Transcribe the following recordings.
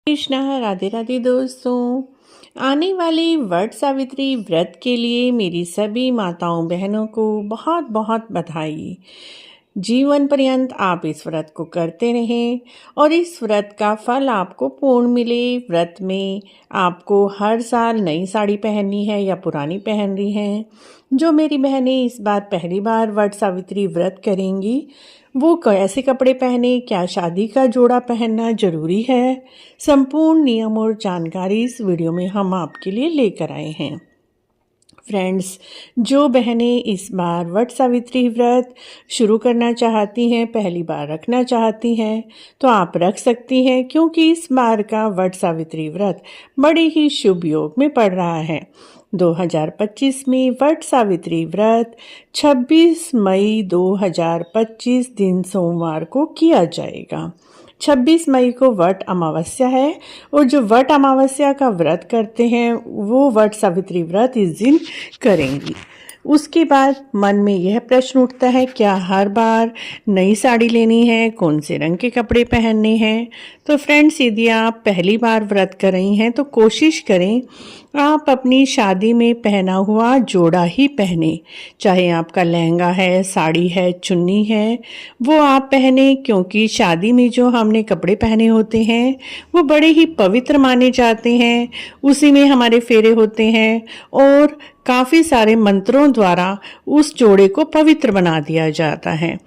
कृष्णा राधे राधे दोस्तों। आने वाले वट सावित्री व्रत के लिए मेरी सभी माताओं बहनों को बहुत बहुत बधाई। जीवन पर्यंत आप इस व्रत को करते रहें और इस व्रत का फल आपको पूर्ण मिले। व्रत में आपको हर साल नई साड़ी पहननी है या पुरानी पहन रही हैं। जो मेरी बहनें इस बार पहली बार वट सावित्री व्रत करेंगी वो कैसे कपड़े पहने, क्या शादी का जोड़ा पहनना जरूरी है, संपूर्ण नियम और जानकारी इस वीडियो में हम आपके लिए लेकर आए हैं। फ्रेंड्स, जो बहनें इस बार वट सावित्री व्रत शुरू करना चाहती हैं, पहली बार रखना चाहती हैं, तो आप रख सकती हैं, क्योंकि इस बार का वट सावित्री व्रत बड़े ही शुभ योग में पड़ रहा है। 2025 में वट सावित्री व्रत 26 मई 2025 दिन सोमवार को किया जाएगा। 26 मई को वट अमावस्या है और जो वट अमावस्या का व्रत करते हैं वो वट सावित्री व्रत इस दिन करेंगी। उसके बाद मन में यह प्रश्न उठता है, क्या हर बार नई साड़ी लेनी है, कौन से रंग के कपड़े पहनने हैं। तो फ्रेंड्स, यदि आप पहली बार व्रत कर रही हैं तो कोशिश करें आप अपनी शादी में पहना हुआ जोड़ा ही पहने। चाहे आपका लहंगा है, साड़ी है, चुन्नी है, वो आप पहने, क्योंकि शादी में जो हमने कपड़े पहने होते हैं वो बड़े ही पवित्र माने जाते हैं। उसी में हमारे फेरे होते हैं और काफ़ी सारे मंत्रों द्वारा उस जोड़े को पवित्र बना दिया जाता है।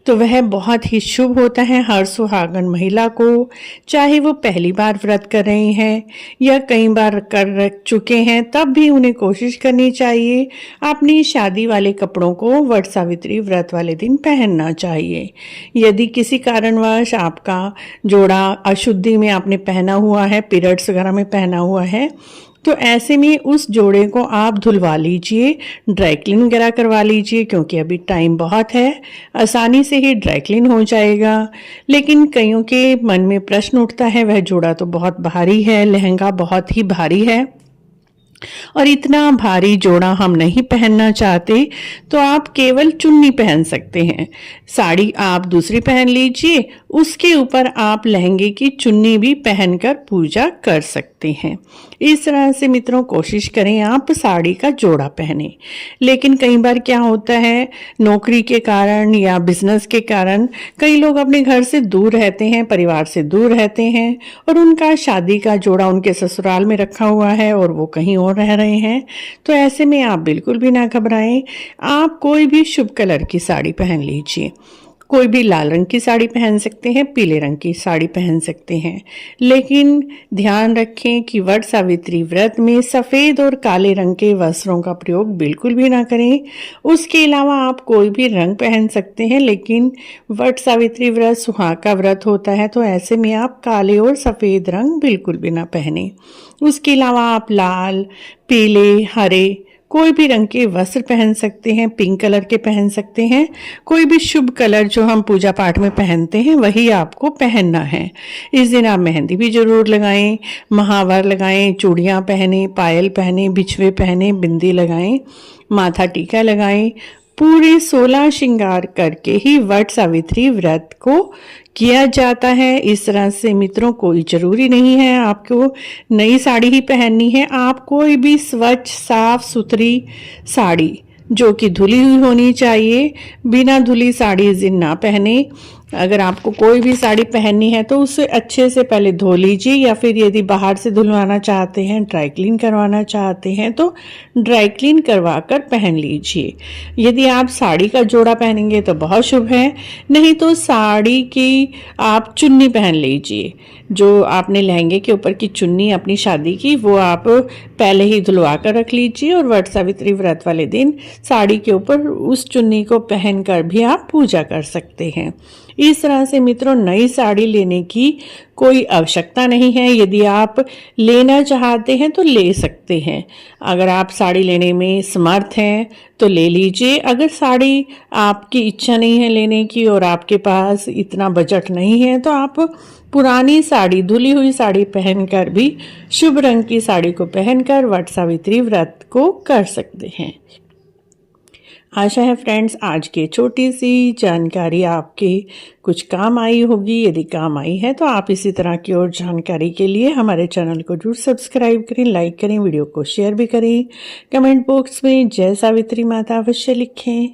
तो वह बहुत ही शुभ होता है हर सुहागन महिला को, चाहे वो पहली बार व्रत कर रहे हैं या कई बार कर चुके हैं, तब भी उन्हें कोशिश करनी चाहिए अपनी शादी वाले कपड़ों को वट सावित्री व्रत वाले दिन पहनना चाहिए। यदि किसी कारणवश आपका जोड़ा अशुद्धि में आपने पहना हुआ है, पीरियड्स वगैरह में पहना हुआ है, तो ऐसे में उस जोड़े को आप धुलवा लीजिए, ड्राई क्लीन वगैरह करवा लीजिए, क्योंकि अभी टाइम बहुत है, आसानी से ही ड्राई क्लीन हो जाएगा। लेकिन कईयों के मन में प्रश्न उठता है, वह जोड़ा तो बहुत भारी है, लहंगा बहुत ही भारी है और इतना भारी जोड़ा हम नहीं पहनना चाहते, तो आप केवल चुन्नी पहन सकते हैं। साड़ी आप दूसरी पहन लीजिए, उसके ऊपर आप लहंगे की चुन्नी भी पहनकर पूजा कर सकते हैं। इस तरह से मित्रों कोशिश करें आप साड़ी का जोड़ा पहने। लेकिन कई बार क्या होता है, नौकरी के कारण या बिजनेस के कारण कई लोग अपने घर से दूर रहते हैं, परिवार से दूर रहते हैं और उनका शादी का जोड़ा उनके ससुराल में रखा हुआ है और वो कहीं और रह रहे हैं। तो ऐसे में आप बिल्कुल भी ना घबराएं, आप कोई भी शुभ कलर की साड़ी पहन लीजिए। कोई भी लाल रंग की साड़ी पहन सकते हैं, पीले रंग की साड़ी पहन सकते हैं। लेकिन ध्यान रखें कि वट सावित्री व्रत में सफ़ेद और काले रंग के वस्त्रों का प्रयोग बिल्कुल भी ना करें। उसके अलावा आप कोई भी रंग पहन सकते हैं, लेकिन वट सावित्री व्रत सुहाग का व्रत होता है, तो ऐसे में आप काले और सफ़ेद रंग बिल्कुल भी ना पहने। उसके अलावा आप लाल, पीले, हरे कोई भी रंग के वस्त्र पहन सकते हैं, पिंक कलर के पहन सकते हैं। कोई भी शुभ कलर जो हम पूजा पाठ में पहनते हैं वही आपको पहनना है। इस दिन आप मेहंदी भी जरूर लगाएं, महावर लगाएं, चूड़ियां पहने, पायल पहने, बिछवे पहने, बिंदी लगाएं, माथा टीका लगाएं। पूरे 16 श्रृंगार करके ही वट सावित्री व्रत को किया जाता है। इस तरह से मित्रों, कोई जरूरी नहीं है आपको नई साड़ी ही पहननी है। आप कोई भी स्वच्छ साफ सुथरी साड़ी जो कि धुली हुई होनी चाहिए, बिना धुली साड़ी इस दिन ना पहने। अगर आपको कोई भी साड़ी पहननी है तो उसे अच्छे से पहले धो लीजिए, या फिर यदि बाहर से धुलवाना चाहते हैं, ड्राई क्लीन करवाना चाहते हैं तो ड्राई क्लीन करवा कर पहन लीजिए। यदि आप साड़ी का जोड़ा पहनेंगे तो बहुत शुभ है, नहीं तो साड़ी की आप चुन्नी पहन लीजिए। जो आपने लहंगे के ऊपर की चुन्नी अपनी शादी की वो आप पहले ही धुलवा कर रख लीजिए और वट सावित्री व्रत वाले दिन साड़ी के ऊपर उस चुन्नी को पहनकर भी आप पूजा कर सकते हैं। इस तरह से मित्रों, नई साड़ी लेने की कोई आवश्यकता नहीं है। यदि आप लेना चाहते हैं तो ले सकते हैं। अगर आप साड़ी लेने में समर्थ हैं तो ले लीजिए। अगर साड़ी आपकी इच्छा नहीं है लेने की और आपके पास इतना बजट नहीं है तो आप पुरानी साड़ी, धुली हुई साड़ी पहनकर भी शुभ रंग की साड़ी को पहनकर वट सावित्री व्रत को कर सकते हैं। आशा है फ्रेंड्स आज की छोटी सी जानकारी आपके कुछ काम आई होगी। यदि काम आई है तो आप इसी तरह की और जानकारी के लिए हमारे चैनल को जरूर सब्सक्राइब करें, लाइक करें, वीडियो को शेयर भी करें। कमेंट बॉक्स में जय सावित्री माता अवश्य लिखें।